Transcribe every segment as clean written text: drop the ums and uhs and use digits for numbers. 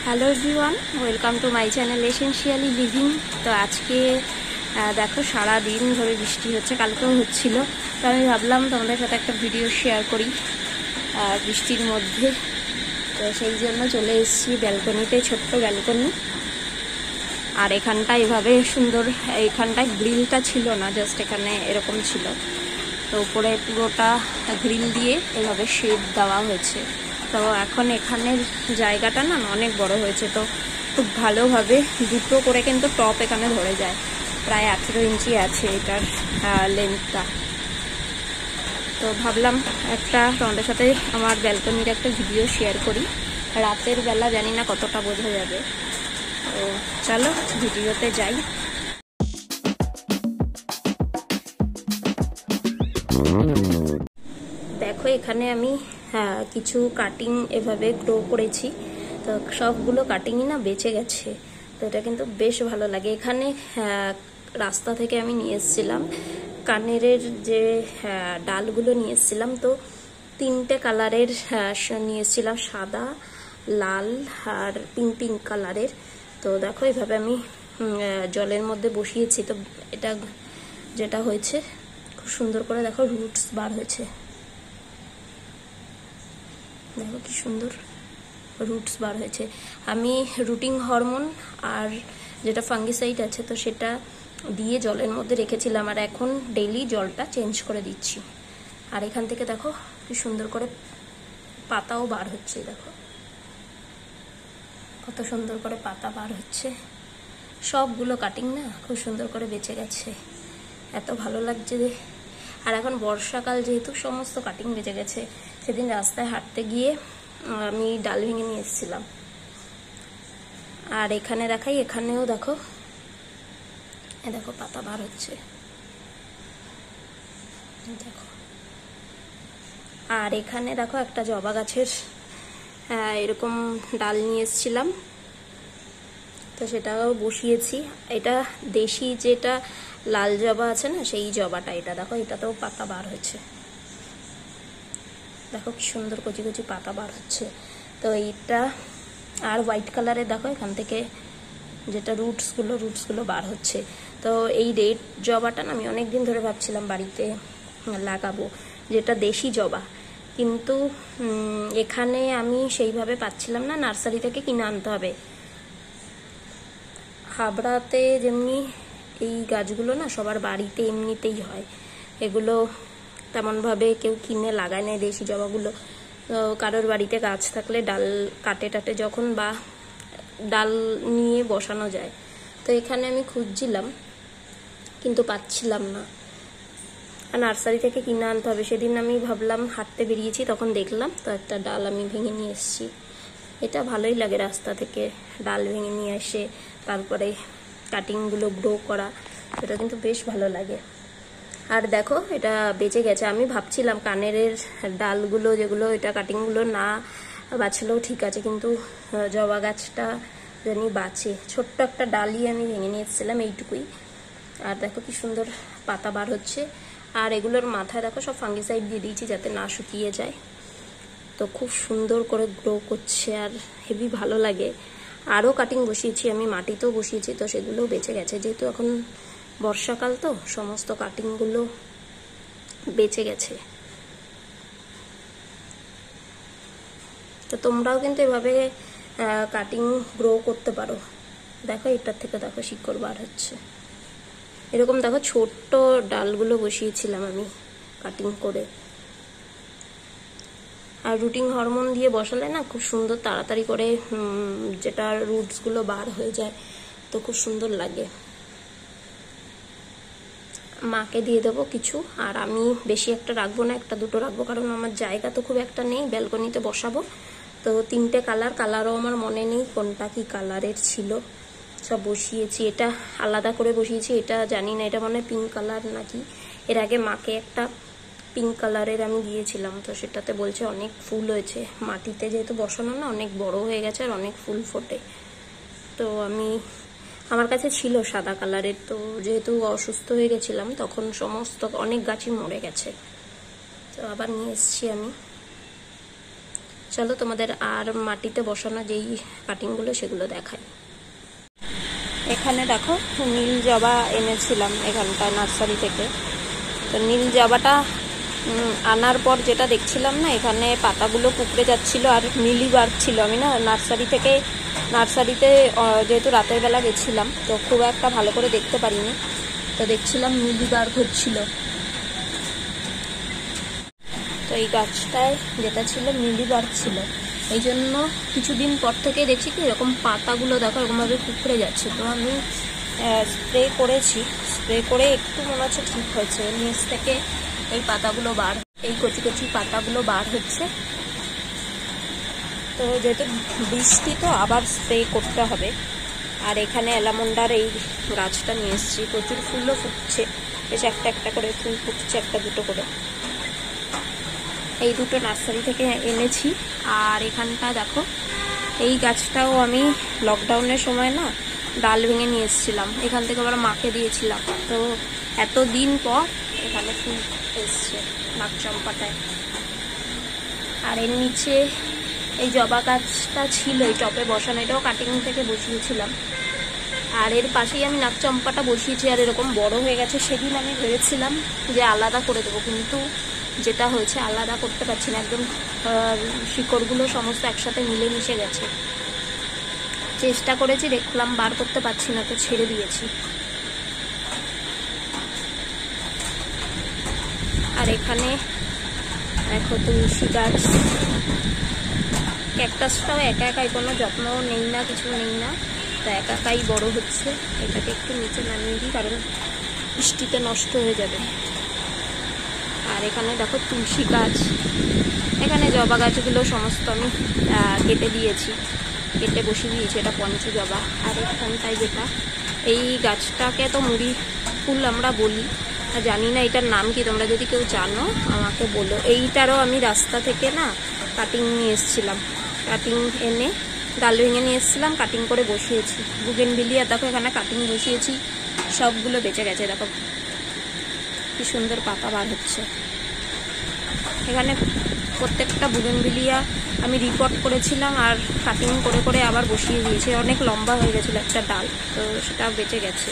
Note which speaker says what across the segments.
Speaker 1: Hello everyone, welcome to my channel essentially living. তো আজকে দেখো সারা দিন ধরে বৃষ্টি হচ্ছে, কালকেও হচ্ছিল। তো আমি ভাবলাম তোমাদের সাথে একটা ভিডিও শেয়ার করি বৃষ্টির মধ্যে। তো সেই জন্য চলে এসেছি ব্যালকনিতে, ছোট্ট ব্যালকনি। আর এখানটা এভাবে সুন্দর, এখানটায় গ্রিলটা ছিল না, জাস্ট এখানে এরকম ছিল। তো উপরে পুরোটা গ্রিল দিয়ে এভাবে শেড দেওয়া হয়েছে। তো এখন এখানের জায়গাটা না অনেক বড় হয়েছে, তো খুব ভালোভাবে দুটো করে কিন্তু টপ এখানে ধরে যায়। প্রায় 18 ইঞ্চি আছে এটার লেন্থটা। তো ভাবলাম একটা তোমাদের সাথে আমার ব্যালকনির একটা ভিডিও শেয়ার করি। রাতের বেলা জানি না কতটা বোঝা যাবে, তো চলো ভিডিওতে যাই। দেখো এখানে আমি কিছু কাটিং এভাবে গ্রো করেছি। তো সবগুলো কাটিংই না বেঁচে গেছে, তো এটা কিন্তু বেশ ভালো লাগে। এখানে রাস্তা থেকে আমি নিয়ে এসেছিলাম কানেরের যে ডালগুলো নিয়ে এসেছিলাম। তো 3টে কালারের নিয়ে এসেছিলাম, সাদা, লাল আর পিঙ্ক কালারের। তো দেখো এইভাবে আমি জলের মধ্যে বসিয়েছি। তো এটা যেটা হয়েছে খুব সুন্দর করে দেখো রুটস বার হয়েছে। দেখো কি সুন্দর রুটস বার হয়েছে। আমি রুটিং হরমোন আর যেটা ফাঙ্গিসাইড আছে তো সেটা দিয়ে জলের মধ্যে রেখেছিলাম, আর এখন ডেইলি জলটা চেঞ্জ করে দিচ্ছি। আর এখান থেকে দেখো কি সুন্দর করে পাতাও বার হচ্ছে। দেখো কত সুন্দর করে পাতা বার হচ্ছে। সবগুলো কাটিং না খুব সুন্দর করে বেঁচে গেছে, এত ভালো লাগছে যে। আর এখন বর্ষাকাল যেহেতু সমস্ত কাটিং বেঁচে গেছে। সেদিন রাস্তায় হাঁটতে গিয়ে আমি ডাল ভেঙে নিয়ে এসেছিলাম। আর এখানে দেখাই, এখানেও দেখো, দেখো পাতা বার হচ্ছে দেখো। আর এখানে দেখো একটা জবা গাছের এরকম ডাল নিয়ে এসেছিলাম, তো সেটাও বসিয়েছি। এটা দেশি যেটা লাল জবা আছে না, সেই জবাটা। এটা দেখো, এটাতেও পাতা বার হয়েছে। দেখো কি সুন্দর কচি কচি পাতা বার হচ্ছে। তো এইটা আর হোয়াইট কালারের দেখো এখান থেকে যেটা রুটসগুলো বার হচ্ছে। তো এই রেড জবাটা না আমি অনেকদিন ধরে ভাবছিলাম বাড়িতে লাগাবো, যেটা দেশি জবা। কিন্তু এখানে আমি সেইভাবে পাচ্ছিলাম না, নার্সারি থেকে কিনে আনতে হবে। হাবড়াতে যেমনি এই গাছগুলো না সবার বাড়িতে এমনিতেই হয়, এগুলো তেমনভাবে কেউ কিনে লাগায় না দেশি জবাগুলো। কারোর বাড়িতে গাছ থাকলে ডাল কাটে টাটে যখন বা ডাল নিয়ে বসানো যায়। তো এখানে আমি খুঁজছিলাম কিন্তু পাচ্ছিলাম না, আর নার্সারি থেকে কিনে আনতে হবে। সেদিন আমি ভাবলাম হাঁটতে বেরিয়েছি, তখন দেখলাম, তো একটা ডাল আমি ভেঙে নিয়ে এসেছি। এটা ভালোই লাগে রাস্তা থেকে ডাল ভেঙে নিয়ে এসে তারপরে কাটিংগুলো গ্রো করা, এটা কিন্তু বেশ ভালো লাগে। আর দেখো এটা বেঁচে গেছে। আমি ভাবছিলাম কানের ডালগুলো যেগুলো, এটা কাটিংগুলো না বাঁচলেও ঠিক আছে, কিন্তু জবা গাছটা জানি বাঁচে। ছোট্ট একটা ডালই আমি ভেঙে নিয়ে এসেছিলাম, এইটুকুই। আর দেখো কি সুন্দর পাতা বার হচ্ছে। আর এগুলোর মাথায় দেখো সব ফাঙ্গিসাইড দিয়ে দিয়েছি যাতে না শুকিয়ে যায়। তো খুব সুন্দর করে গ্রো করছে আর হেভি ভালো লাগে। আরও কাটিং বসিয়েছি আমি, মাটিতেও বসিয়েছি, তো সেগুলোও বেঁচে গেছে। যেহেতু এখন বর্ষাকাল তো সমস্ত কাটিংগুলো বেঁচে গেছে। তো তোমরাও কিন্তু এভাবে কাটিং গ্রো করতে পারো। দেখো এটার থেকে দেখো শিকড় বার হচ্ছে এরকম। দেখো ছোট্ট ডালগুলো বসিয়েছিলাম আমি কাটিং করে। আর রুটিং হরমোন দিয়ে বসালে না খুব সুন্দর তাড়াতাড়ি করে যেটা রুটসগুলো বার হয়ে যায়, তো খুব সুন্দর লাগে। মাকে দিয়ে দেবো কিছু, আর আমি বেশি একটা রাখবো না, একটা দুটো রাখবো, কারণ আমার জায়গা তো খুব একটা নেই, ব্যালকনিতে বসাবো। তো 3টে কালারও আমার মনে নেই কোনটা কি কালারের ছিল, সব বসিয়েছি। এটা আলাদা করে বসিয়েছি, এটা জানি না, এটা মনে হয় পিঙ্ক কালার নাকি। এর আগে মাকে একটা পিঙ্ক কালারের আমি দিয়েছিলাম, তো সেটাতে বলছে অনেক ফুল হয়েছে। মাটিতে যেহেতু বসানো না, অনেক বড় হয়ে গেছে আর অনেক ফুল ফোটে। তো আমার কাছে ছিল সাদা কালারের, তো যেহেতু অসুস্থ হয়ে গেছিলাম তখন সমস্ত অনেক গাছই মরে গেছে, তো আবার নিয়ে এসেছি আমি চলো তোমাদের আর মাটিতে বসানো যেই কাটিংগুলো সেগুলো দেখাই। এখানে দেখো নীল জবা এনেছিলাম এখানটায় নার্সারি থেকে। তো নীল জবাটা আনার পর যেটা দেখছিলাম না, এখানে পাতাগুলো কুকড়ে যাচ্ছিল আর মিলি ছিল। আমি না নার্সারিতে যেহেতু রাতের বেলা গেছিলাম, তো খুব একটা ভালো করে দেখতে পারিনি, তো দেখছিলাম মিলি হচ্ছিল। তো এই গাছটায় যেটা ছিল মিলি ছিল, এই জন্য কিছুদিন পর থেকে দেখছি কি এরকম পাতাগুলো দেখো এরকমভাবে কুকড়ে যাচ্ছে। তো আমি স্প্রে করেছি, স্প্রে করে একটু মনে হচ্ছে ঠিক হয়েছে। নিচ থেকে এই পাতাগুলো এই কচি কচি পাতাগুলো বার হচ্ছে। তো যেহেতু বৃষ্টি, তো আবার স্প্রে করতে হবে। আর এখানে অ্যালামন্ডার এই গাছটা নিয়ে এসেছি, প্রচুর ফুলও ফুটছে, বেশ একটা একটা করে ফুল ফুটছে, একটা দুটো করে। এই দুটো নার্সারি থেকে এনেছি। আর এখানটা দেখো এই গাছটাও আমি লকডাউনের সময় না ডাল ভেঙে নিয়ে এসেছিলাম, এখান থেকে আবার মাকে দিয়েছিলাম। তো এতদিন পর এখানে ফুল এসছে নাকচম্পাটায়। আর এর নিচে এই জবা গাছটা ছিল এই টপে বসানো, এটাও কাটিং থেকে বসিয়েছিলাম। আর এর পাশেই আমি নাকচম্পাটা বসিয়েছি, আর এরকম বড় হয়ে গেছে। সেদিন আমি ভেবেছিলাম যে আলাদা করে দেবো, কিন্তু যেটা হয়েছে আলাদা করতে পারছি না, একদম শিকড়গুলো সমস্ত একসাথে মিলেমিশে গেছে। চেষ্টা করেছি, দেখলাম বার করতে পারছি না, তো ছেড়ে দিয়েছি। আর এখানে দেখো তুলসী গাছ, ক্যাকটাসটাও একা একাই, কোনো যত্নও নেই না, কিছু নেই না, তো একা একাই বড় হচ্ছে। এটাকে একটু নিচে নামিয়ে দিই, কারণ বৃষ্টিতে নষ্ট হয়ে যাবে। আর এখানে দেখো তুলসী গাছ, এখানে জবা গাছগুলো সমস্ত আমি কেটে দিয়েছি, কেটে বসিয়ে দিয়েছি। এটা পঞ্চ জবা। আর এখানটায় যেটা, এই গাছটাকে তো মুড়ি ফুল আমরা বলি, জানি না এটার নাম কি, তোমরা যদি কেউ জানো আমাকে বলো। এইটারও আমি রাস্তা থেকে না কাটিং নিয়ে এসেছিলাম, কাটিং এনে ডাল ভেঙে নিয়ে এসেছিলাম, কাটিং করে বসিয়েছি। বুগেনভিলিয়া দেখো এখানে কাটিং বসিয়েছি, সবগুলো বেঁচে গেছে। দেখো কি সুন্দর পাতা বার হচ্ছে। এখানে প্রত্যেকটা বুগেনভিলিয়া আমি রিপোর্ট করেছিলাম আর কাটিং করে করে আবার বসিয়ে দিয়েছি। অনেক লম্বা হয়ে গেছিলো একটা ডাল, তো সেটা বেঁচে গেছে।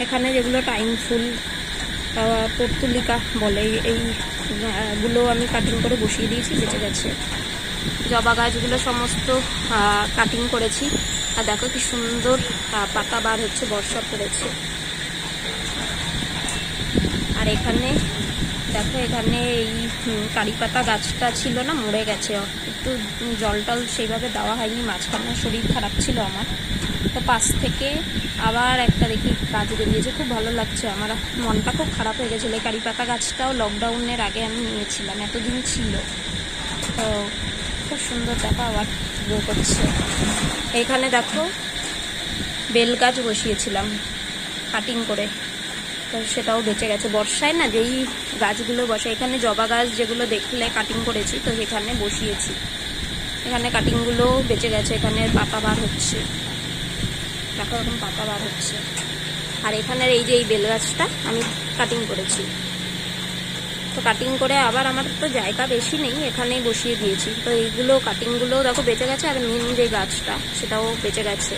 Speaker 1: এখানে যেগুলো টাইম ফুল, পর্তুলিকা বলে, এইগুলো আমি কাটিং করে বসিয়ে দিয়েছি, বেঁচে গেছে। জবা গাছগুলো সমস্ত কাটিং করেছি। আর দেখো কি সুন্দর পাতা বার হচ্ছে, বর্ষা পড়েছে। আর এখানে দেখো, এখানে এই কারি পাতা গাছটা ছিল না, মরে গেছে, একটু জল টল সেইভাবে দেওয়া হয়নি, মাঝখানে শরীর খারাপ ছিল আমার, তো পাশ থেকে আবার একটা দেখি গাছ বেরিয়েছে, খুব ভালো লাগছে। আমার মনটা খুব খারাপ হয়ে গেছিলো। এই কারি পাতা গাছটাও লকডাউনের আগে আমি নিয়েছিলাম, এতদিন ছিল, তো খুব সুন্দর দেখো আবার গ্রো করছে। এখানে দেখো বেল গাছ বসিয়েছিলাম কাটিং করে, তো সেটাও বেঁচে গেছে। বর্ষায় না যেই গাছগুলো বসে, এখানে জবা গাছ যেগুলো দেখলে কাটিং করেছি, তো সেখানে বসিয়েছি। এখানে কাটিংগুলো বেঁচে গেছে, এখানে পাতা বার হচ্ছে, দেখো এরকম পাতা বার হচ্ছে। আর এখানের এই যে এই বেল গাছটা আমি কাটিং করেছি, তো কাটিং করে আবার আমার তো জায়গা বেশি নেই, এখানেই বসিয়ে দিয়েছি। তো এইগুলো কাটিংগুলো দেখো বেঁচে গেছে। আর মেন যে গাছটা সেটাও বেঁচে গেছে।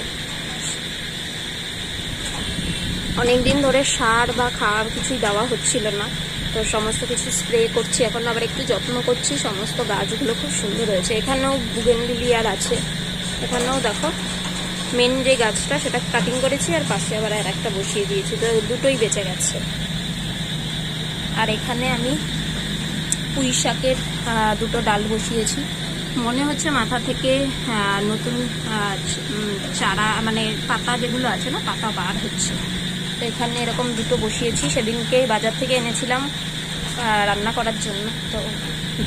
Speaker 1: অনেকদিন ধরে সার বা খাওয়ার কিছুই দেওয়া হচ্ছিল না, তো সমস্ত কিছু স্প্রে করছি, এখন আবার একটু যত্ন করছি। সমস্ত গাছগুলো খুব সুন্দর হয়েছে। এখানেও বুগেনভিলিয়ার আছে, এখানেও দেখো মেন যে গাছটা সেটা কাটিং করেছি, আর পাশে আবার আর একটা বসিয়ে দিয়েছি, তো দুটোই বেঁচে গেছে। আর এখানে আমি পুঁই শাকের দুটো ডাল বসিয়েছি, মনে হচ্ছে মাথা থেকে নতুন চারা, মানে পাতা যেগুলো আছে না, পাতা বার হচ্ছে। তো এখানে এরকম দুটো বসিয়েছি, সেদিনকে বাজার থেকে এনেছিলাম রান্না করার জন্য, তো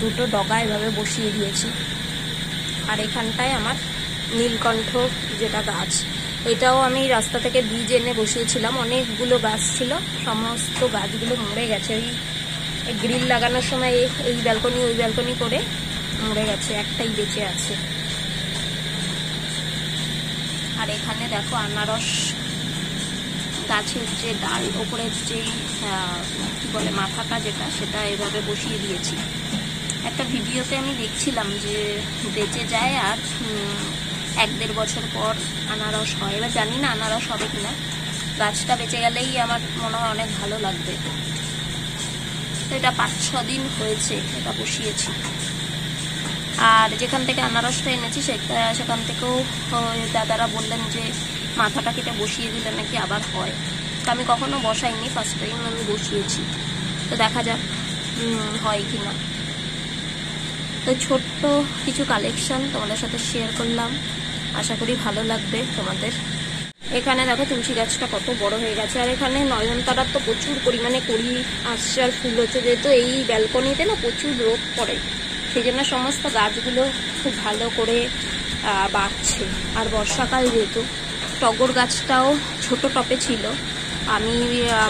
Speaker 1: দুটো ডগা এভাবে বসিয়ে দিয়েছি। আর এখানটায় আমার নীলকণ্ঠ যেটা গাছ, এটাও আমি রাস্তা থেকে বীজ এনে বসিয়েছিলাম। অনেকগুলো গাছ ছিল, সমস্ত গাছগুলো মরে গেছে। ওই গ্রিল লাগানোর সময় এই ব্যালকনি ওই ব্যালকনি করে মরে গেছে, একটাই বেঁচে আছে। আর এখানে দেখো আনারস গাছের যে ডাল, ওপরের যে কি বলে মাথাটা যেটা, সেটা এভাবে বসিয়ে দিয়েছি। একটা ভিডিওতে আমি দেখছিলাম যে বেঁচে যায় আর 1-1.5 বছর পর আনারস হয়। এবার জানি না আনারস হবে কিনা, গাছটা বেঁচে গেলেই আমার মনে হয় অনেক ভালো লাগবে। তো এটা 5-6 দিন হয়েছে এটা বসিয়েছি। আর যেখান থেকে আনারসটা এনেছি সেখান থেকেও দাদারা বললেন যে মাথাটা কেটে বসিয়ে দিলে নাকি আবার হয়। তো আমি কখনো বসাইনি, ফার্স্ট টাইম আমি বসিয়েছি। তো দেখা যাক হয় কি না। তো ছোট্ট কিছু কালেকশন তোমাদের সাথে শেয়ার করলাম, আশা করি ভালো লাগবে তোমাদের। এখানে দেখো তুলসী গাছটা কত বড় হয়ে গেছে। আর এখানে নয়নতারার তো প্রচুর পরিমাণে কড়ি আসছে আর ফুল হচ্ছে, যেহেতু এই ব্যালকনিতে না প্রচুর রোদ পড়ে, সেই জন্য সমস্ত গাছগুলো খুব ভালো করে বাড়ছে। আর বর্ষাকাল যেহেতু, টগর গাছটাও ছোট টপে ছিল, আমি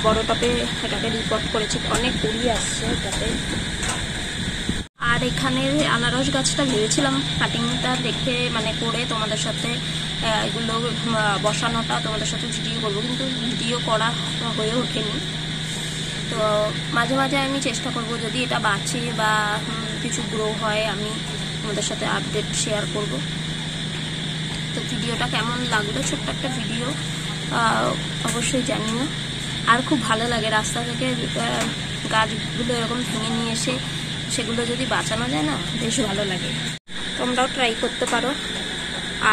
Speaker 1: বড় টপে এটাকে রিপোর্ট করেছি, অনেক কড়ি আসছে এটাতে। আর এখানে আনারস গাছটা ভেবেছিলাম কাটিংটা দেখে মানে করে তোমাদের সাথে এগুলো বসানোটা তোমাদের সাথে ভিডিও করবো, কিন্তু ভিডিও করা হয়ে ওঠেনি। তো মাঝে মাঝে আমি চেষ্টা করব, যদি এটা বাঁচে বা কিছু গ্রো হয় আমি তোমাদের সাথে আপডেট শেয়ার করব। তো ভিডিওটা কেমন লাগলো, ছোট্ট একটা ভিডিও, অবশ্যই জানিও। আর খুব ভালো লাগে রাস্তা থেকে গাছগুলো এরকম ভেঙে নিয়ে এসে সেগুলো যদি বাঁচানো যায় না, বেশ ভালো লাগে। তোমরাও ট্রাই করতে পারো।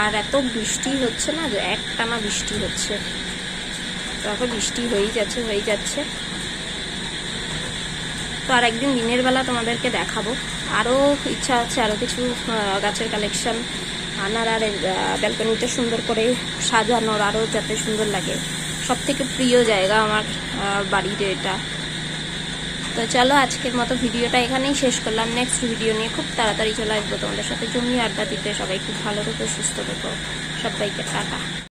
Speaker 1: আর এত বৃষ্টি হচ্ছে না, যে একটানা বৃষ্টি হচ্ছে, তারপর বৃষ্টি হয়েই যাচ্ছে। তো আর একদিন দিনের বেলা তোমাদেরকে দেখাবো। আরও ইচ্ছা আছে আরও কিছু গাছের কালেকশন আনার, আর ব্যালকনিটা সুন্দর করে সাজানোর, আরও যাতে সুন্দর লাগে। সব থেকে প্রিয় জায়গা আমার বাড়ির এটা। তো চলো আজকের মতো ভিডিওটা এখানেই শেষ করলাম। নেক্সট ভিডিও নিয়ে খুব তাড়াতাড়ি চলে আসবো তোমাদের সাথে জমিয়ে আড্ডা দিতে। সবাই খুব ভালো থেকো, সুস্থ থেকো, সবাইকে টাটা।